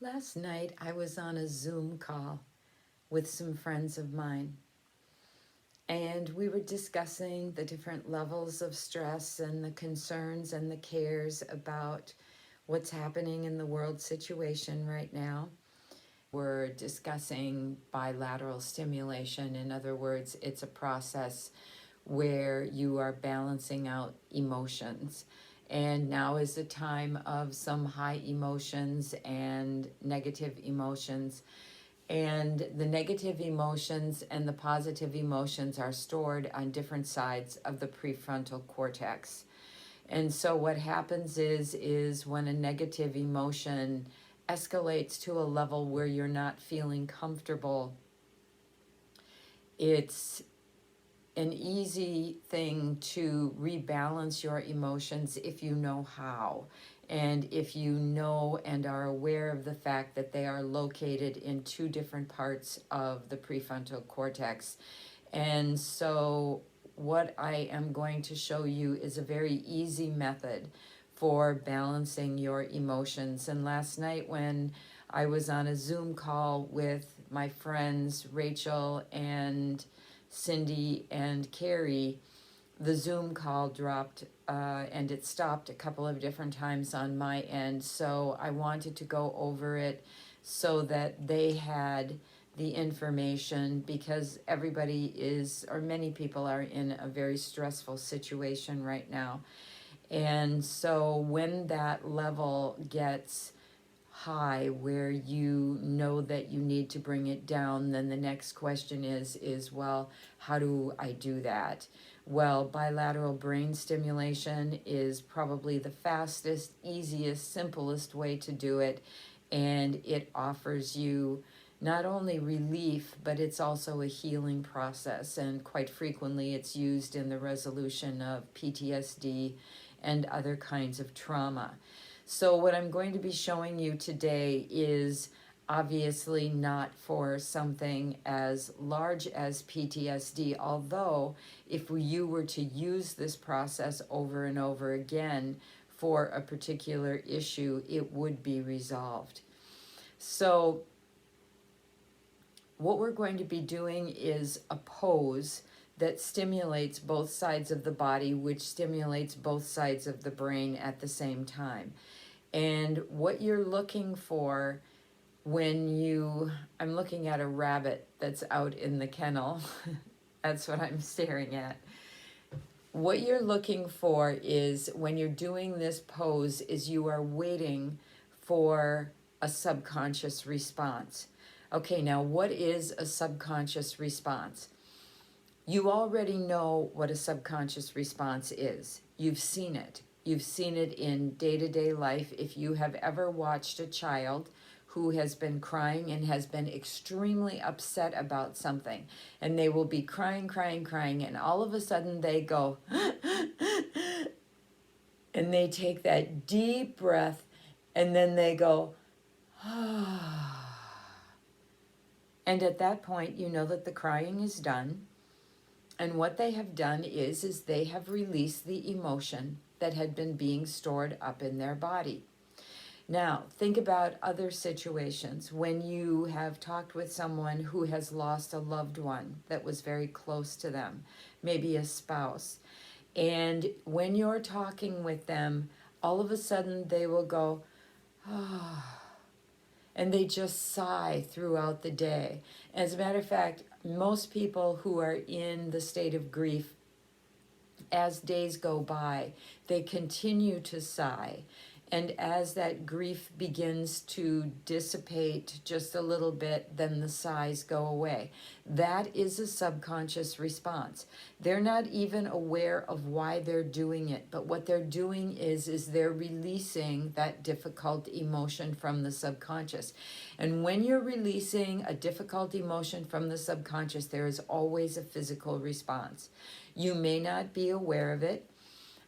Last night I was on a Zoom call with some friends of mine, and we were discussing the different levels of stress and the concerns and the cares about what's happening in the world situation right now. We're discussing bilateral stimulation. In other words, it's a process where you are balancing out emotions. And now is the time of some high emotions and negative emotions. And the negative emotions and the positive emotions are stored on different sides of the prefrontal cortex. And so what happens is when a negative emotion escalates to a level where you're not feeling comfortable, it's an easy thing to rebalance your emotions if you know how. And if you know and are aware of the fact that they are located in two different parts of the prefrontal cortex. And so what I am going to show you is a very easy method for balancing your emotions. And last night when I was on a Zoom call with my friends Rachel and Cindy and Carrie, the Zoom call dropped and it stopped a couple of different times on my end. So I wanted to go over it so that they had the information, because everybody is, or many people are in a very stressful situation right now. And so when that level gets high where you know that you need to bring it down, then the next question is well, how do I do that? Well, bilateral brain stimulation is probably the fastest, easiest, simplest way to do it, and it offers you not only relief, but it's also a healing process, and quite frequently it's used in the resolution of PTSD and other kinds of trauma. So what I'm going to be showing you today is obviously not for something as large as PTSD, although if you were to use this process over and over again for a particular issue, it would be resolved. So what we're going to be doing is a pose that stimulates both sides of the body, which stimulates both sides of the brain at the same time. And what you're looking for I'm looking at a rabbit that's out in the kennel. That's what I'm staring at. What you're looking for is, when you're doing this pose, is you are waiting for a subconscious response. Okay, now what is a subconscious response? You already know what a subconscious response is. You've seen it. You've seen it in day-to-day life. If you have ever watched a child who has been crying and has been extremely upset about something, and they will be crying, and all of a sudden they go, and they take that deep breath, and then they go, and at that point you know that the crying is done. And what they have done is they have released the emotion that had been being stored up in their body. Now, think about other situations when you have talked with someone who has lost a loved one that was very close to them, maybe a spouse. And when you're talking with them, all of a sudden they will go, ah, and they just sigh throughout the day. As a matter of fact, most people who are in the state of grief, as days go by, they continue to sigh. And as that grief begins to dissipate just a little bit, then the sighs go away. That is a subconscious response. They're not even aware of why they're doing it, but what they're doing is they're releasing that difficult emotion from the subconscious. And when you're releasing a difficult emotion from the subconscious, there is always a physical response. You may not be aware of it.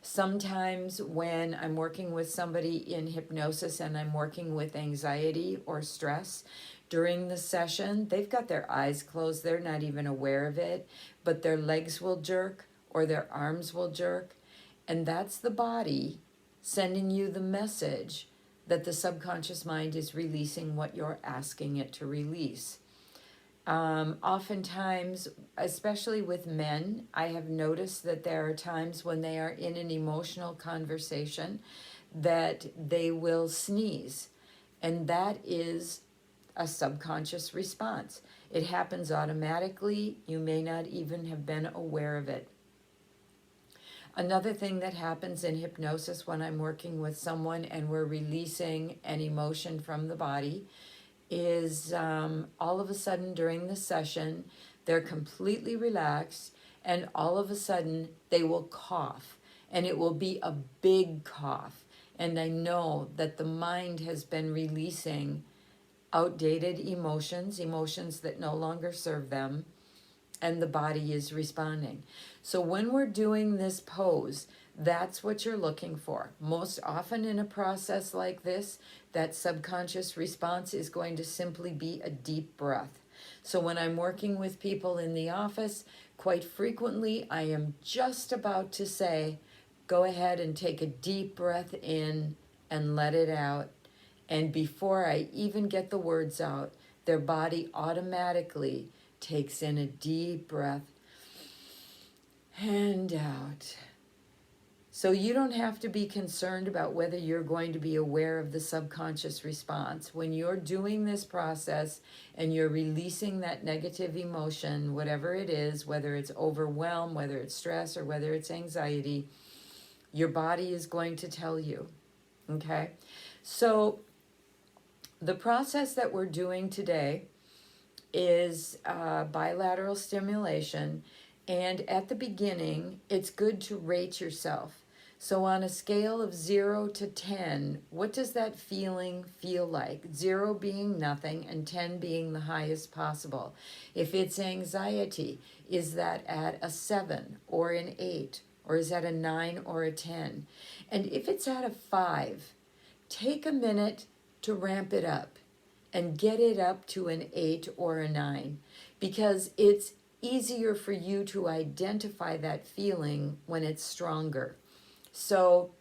Sometimes when I'm working with somebody in hypnosis and I'm working with anxiety or stress, during the session, they've got their eyes closed, they're not even aware of it, but their legs will jerk or their arms will jerk. And that's the body sending you the message that the subconscious mind is releasing what you're asking it to release. Oftentimes, especially with men, I have noticed that there are times when they are in an emotional conversation that they will sneeze, and that is a subconscious response. It happens automatically. You may not even have been aware of it. Another thing that happens in hypnosis when I'm working with someone and we're releasing an emotion from the body is all of a sudden during the session, they're completely relaxed, and all of a sudden they will cough, and it will be a big cough. And I know that the mind has been releasing outdated emotions, emotions that no longer serve them, and the body is responding. So when we're doing this pose, that's what you're looking for. Most often in a process like this, that subconscious response is going to simply be a deep breath. So when I'm working with people in the office, quite frequently I am just about to say, go ahead and take a deep breath in and let it out. And before I even get the words out, their body automatically takes in a deep breath and out. So you don't have to be concerned about whether you're going to be aware of the subconscious response. When you're doing this process and you're releasing that negative emotion, whatever it is, whether it's overwhelm, whether it's stress, or whether it's anxiety, your body is going to tell you, okay? So the process that we're doing today is bilateral stimulation, and at the beginning, it's good to rate yourself. So on a scale of 0 to 10, what does that feeling feel like? 0 being nothing and 10 being the highest possible. If it's anxiety, is that at a 7 or an 8? Or is that a 9 or a 10? And if it's at a 5, take a minute to ramp it up and get it up to an 8 or a 9, because it's easier for you to identify that feeling when it's stronger. So,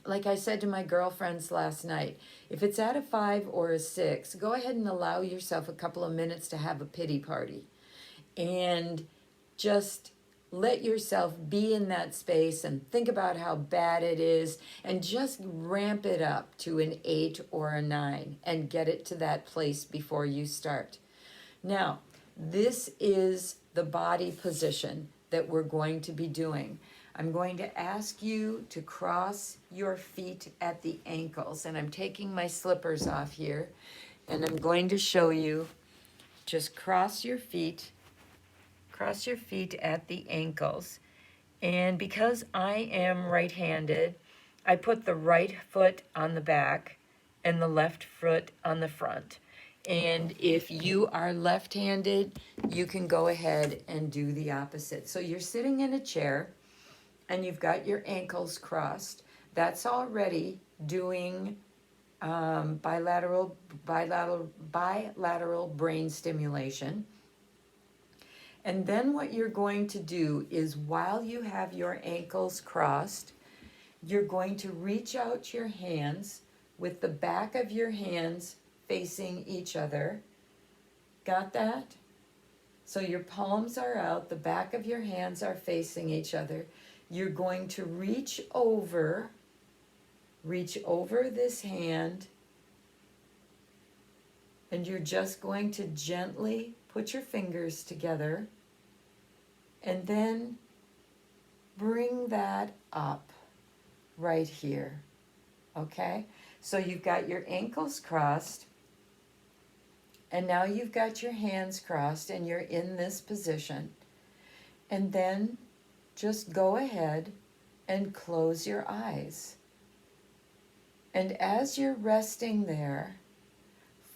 like I said to my girlfriends last night, if it's at a 5 or a 6, go ahead and allow yourself a couple of minutes to have a pity party. And just let yourself be in that space and think about how bad it is, and just ramp it up to an 8 or a 9 and get it to that place before you start. Now, this is the body position that we're going to be doing. I'm going to ask you to cross your feet at the ankles, and I'm taking my slippers off here, and I'm going to show you. Just cross your feet at the ankles. And because I am right-handed, I put the right foot on the back and the left foot on the front. And if you are left-handed, you can go ahead and do the opposite. So you're sitting in a chair and you've got your ankles crossed. That's already doing bilateral brain stimulation. And then what you're going to do is, while you have your ankles crossed, you're going to reach out your hands with the back of your hands facing each other. Got that? So your palms are out, the back of your hands are facing each other. You're going to reach over this hand, and you're just going to gently put your fingers together and then bring that up right here, okay? So you've got your ankles crossed, and now you've got your hands crossed and you're in this position. And then just go ahead and close your eyes. And as you're resting there,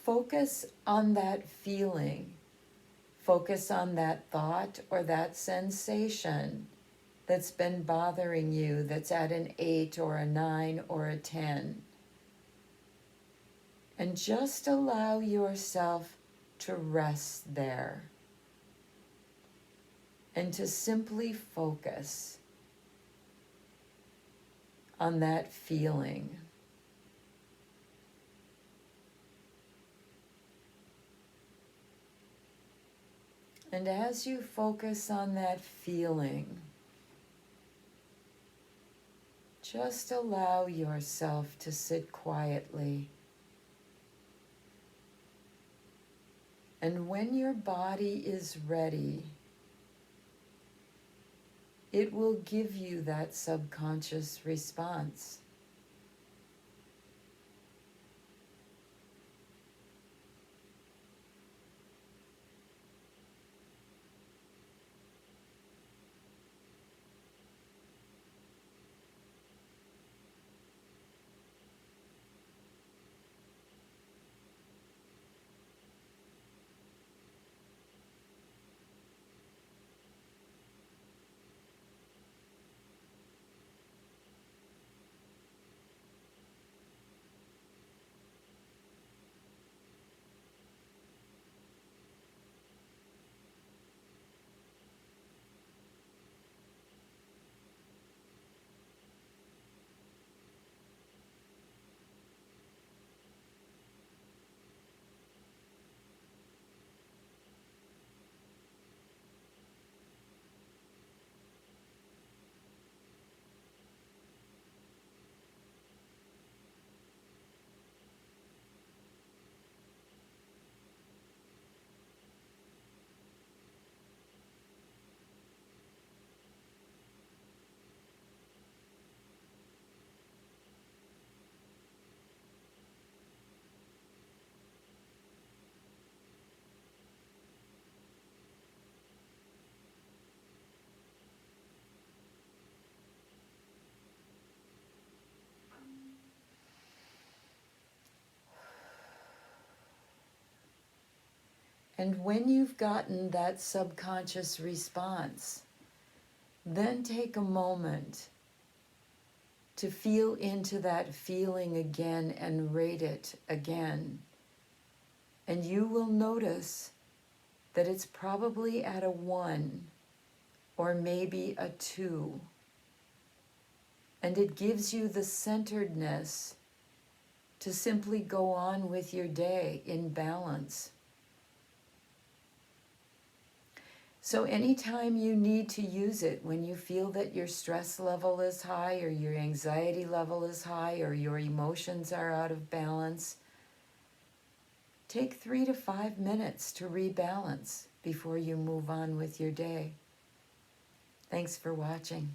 focus on that feeling. Focus on that thought or that sensation that's been bothering you, that's at an 8 or a 9 or a 10. And just allow yourself to rest there and to simply focus on that feeling. And as you focus on that feeling, just allow yourself to sit quietly. And when your body is ready, it will give you that subconscious response. And when you've gotten that subconscious response, then take a moment to feel into that feeling again and rate it again. And you will notice that it's probably at a 1 or maybe a 2. And it gives you the centeredness to simply go on with your day in balance. So anytime you need to use it, when you feel that your stress level is high or your anxiety level is high or your emotions are out of balance, take 3 to 5 minutes to rebalance before you move on with your day. Thanks for watching.